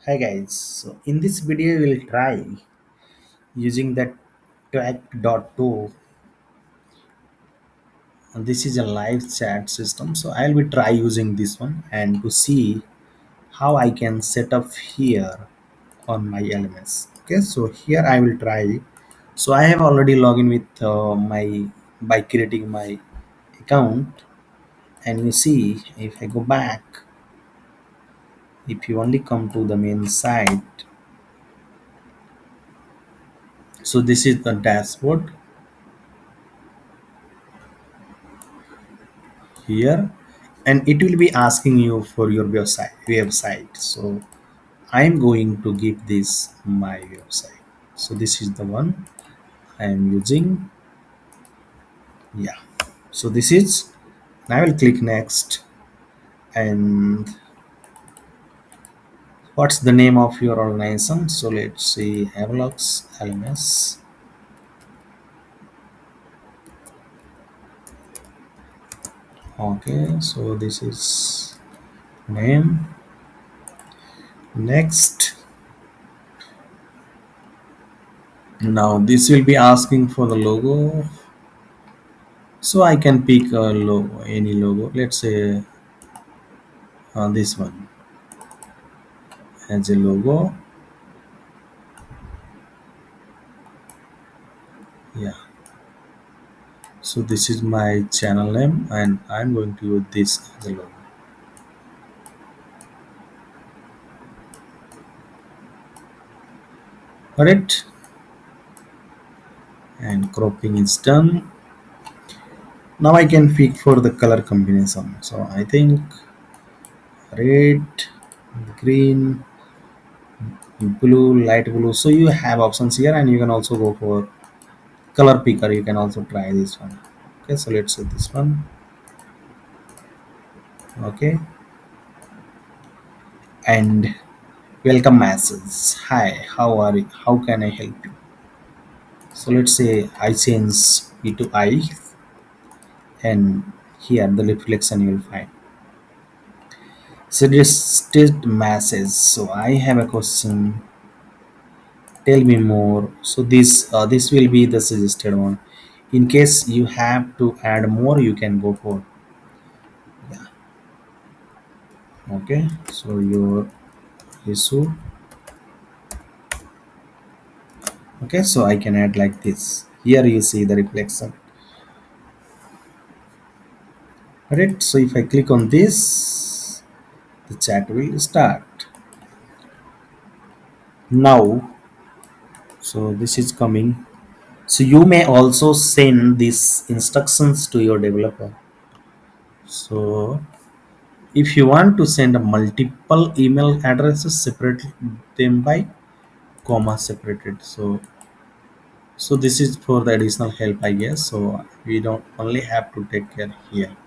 Hi guys, so in this video we'll try using that Tawk.to, and this is a live chat system. So I'll be try using this one and to see how I can set up here on my LMS. Okay, so here I will try. So I have already logged in with my by creating my account, and you see if I go back, if you only come to the main site, so this is the dashboard here, and it will be asking you for your website. So I'm going to give this my website. So this is the one I am using. Yeah, so this is, I will click next. And what's the name of your organization? So let's see, Havelock's LMS. Okay, so this is name. Next, now this will be asking for the logo. So I can pick a logo, any logo. Let's say this one as a logo. Yeah. So this is my channel name, and I'm going to use this as a logo. Correct. And cropping is done. Now I can pick for the color combination. So I think red, green, blue, light blue. So you have options here, and you can also go for color picker. You can also try this one. Okay, so let's say this one. Okay, and welcome message. Hi, how are you? How can I help you? So let's say I change it to I, and here the reflection you will find. So this state message. So I have a question. Tell me more. So this will be the suggested one. In case you have to add more, you can go for, yeah. Okay. So your issue. Okay. So I can add like this. Here you see the reflection. Alright. So if I click on this, the chat will start. Now, so this is coming. So you may also send these instructions to your developer. So if you want to send a multiple email addresses, separate them by comma separated. So this is for the additional help, I guess. So we don't only have to take care here.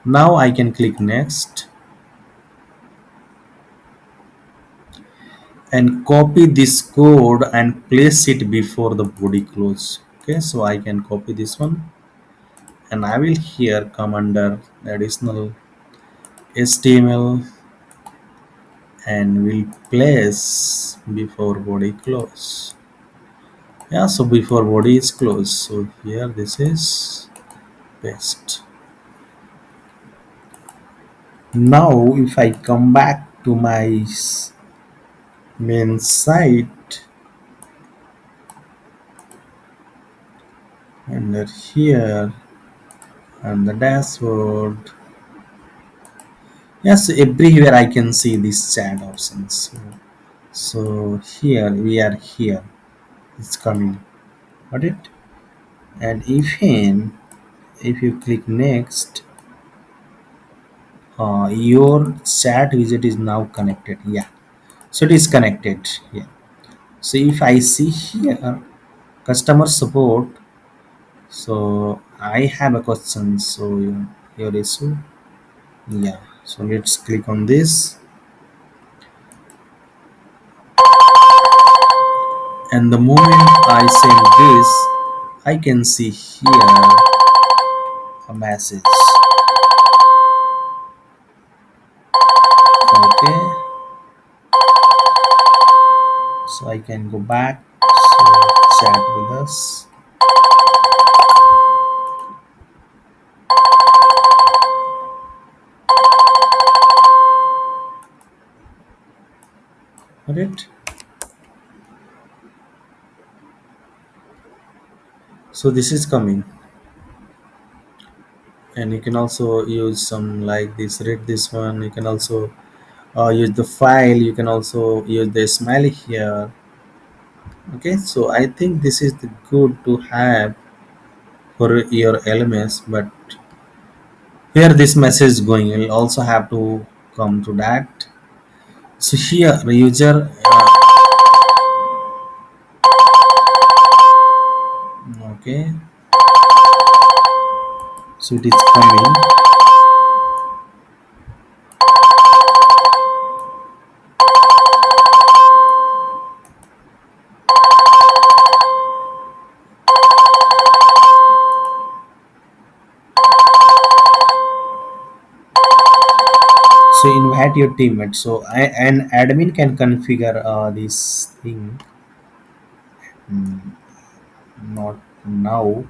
Now I can click next and copy this code and place it before the body close. Okay, so I can copy this one, and I will here come under additional HTML and will place before body close. Yeah, so before body is closed, so here this is paste. Now if I come back to my main site, under here and the dashboard, yes, everywhere I can see these chat options. So here we are, here it's coming, got it. And even if you click next, your chat widget is now connected. Yeah, so it is connected. Yeah, so if I see here customer support, so I have a question. So your issue, yeah, so let's click on this, and the moment I send this, I can see here a message. Okay, So I can go back. So chat with us. Alright. So this is coming, and you can also use some like this. Read this one. You can also use the file. You can also use the smiley here. Okay, so I think this is the good to have for your LMS, but here this message going. You'll also have to come to that. So here the user. Okay, so it is coming. So invite your teammate. So an admin can configure this thing. Not now.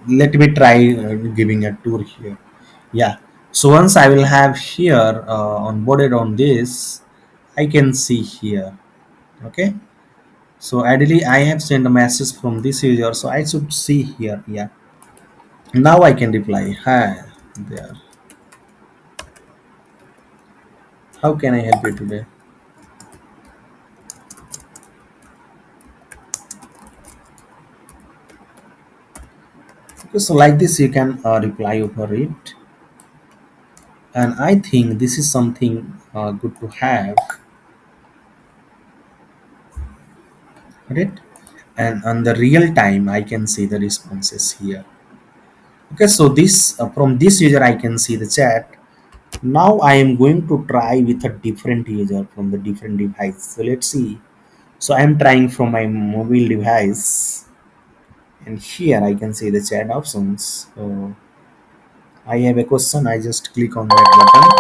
Let me try giving a tour here. Yeah. So once I will have here onboarded on this, I can see here. Okay. So ideally, I have sent a message from this user, so I should see here. Yeah. Now I can reply. Hi there. How can I help you today? Okay, so like this, you can reply over it, and I think this is something good to have, right? And on the real time, I can see the responses here. Okay, so this from this user, I can see the chat. Now I am going to try with a different user from the different device. So let's see. So I am trying from my mobile device, and here I can see the chat options. So I have a question. I just click on that button,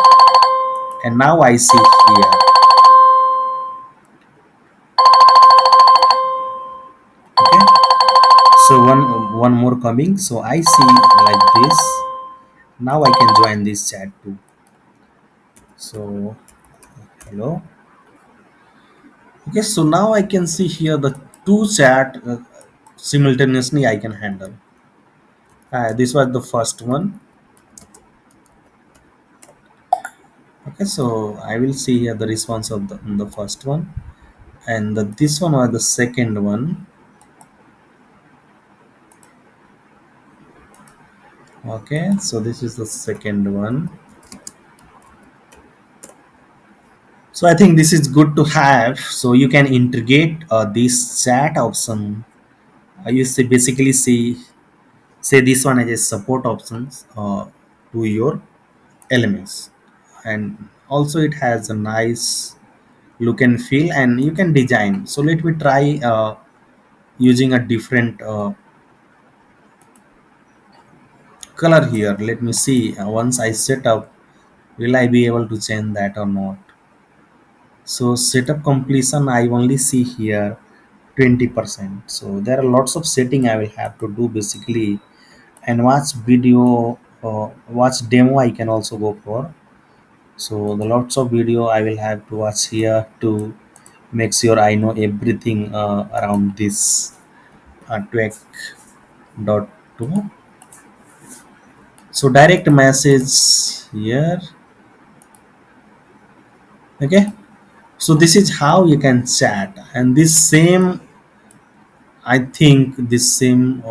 and now I see here. Okay. So one more coming. So I see like this. Now I can join this chat too. So hello. Okay. So now I can see here the two chat simultaneously I can handle. This was the first one. Okay. So I will see here the response of the first one, and this one was the second one. Okay. So this is the second one. So I think this is good to have. So you can integrate this chat option. You see basically say this one as a support options to your elements, and also it has a nice look and feel, and you can design. So let me try using a different color here. Let me see once I set up, will I be able to change that or not. So setup completion, I only see here 20%. So there are lots of setting I will have to do basically, and watch video, watch demo I can also go for. So the lots of video I will have to watch here to make sure I know everything around this Tawk.to. So direct message here. Okay. So this is how you can chat, and this same, I think this same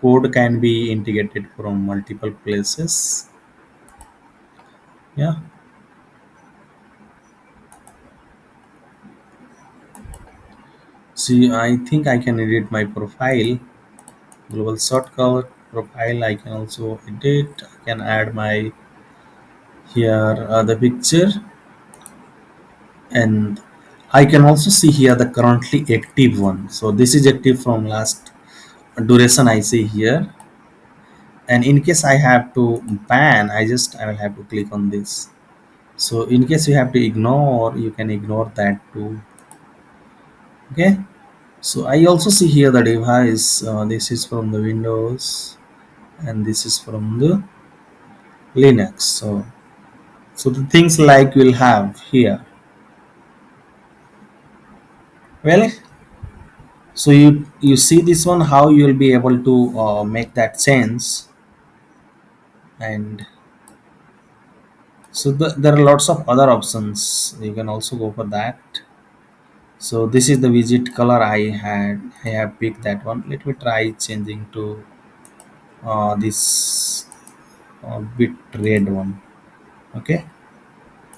code can be integrated from multiple places. Yeah. See, I think I can edit my profile. Global shortcut profile. I can also edit. I can add my here the picture, and I can also see here the currently active one. So this is active from last duration I see here. And in case I have to ban, I will have to click on this. So in case you have to ignore, you can ignore that too. Okay, so I also see here the device. This is from the Windows, and this is from the Linux. So the things like we'll have here. Well, so you see this one, how you will be able to make that sense. And so there are lots of other options, you can also go for that. So this is the widget color I have picked that one. Let me try changing to this bit red one. Okay,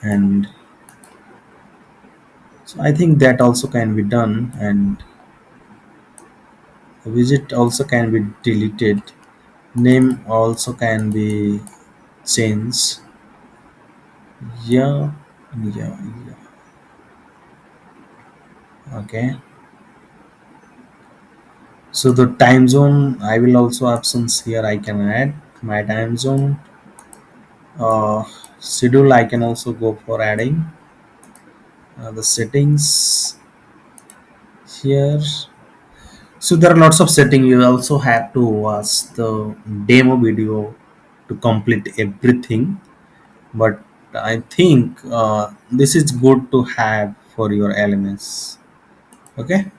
and so I think that also can be done, and the widget also can be deleted. Name also can be changed. Yeah, yeah, yeah. Okay. So the time zone, I will also options here. I can add my time zone. Uh, Schedule, I can also go for adding the settings here. So there are lots of settings. You also have to watch the demo video to complete everything. But I think this is good to have for your elements. Okay.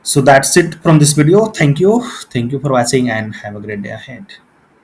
So that's it from this video. Thank you for watching, and have a great day ahead.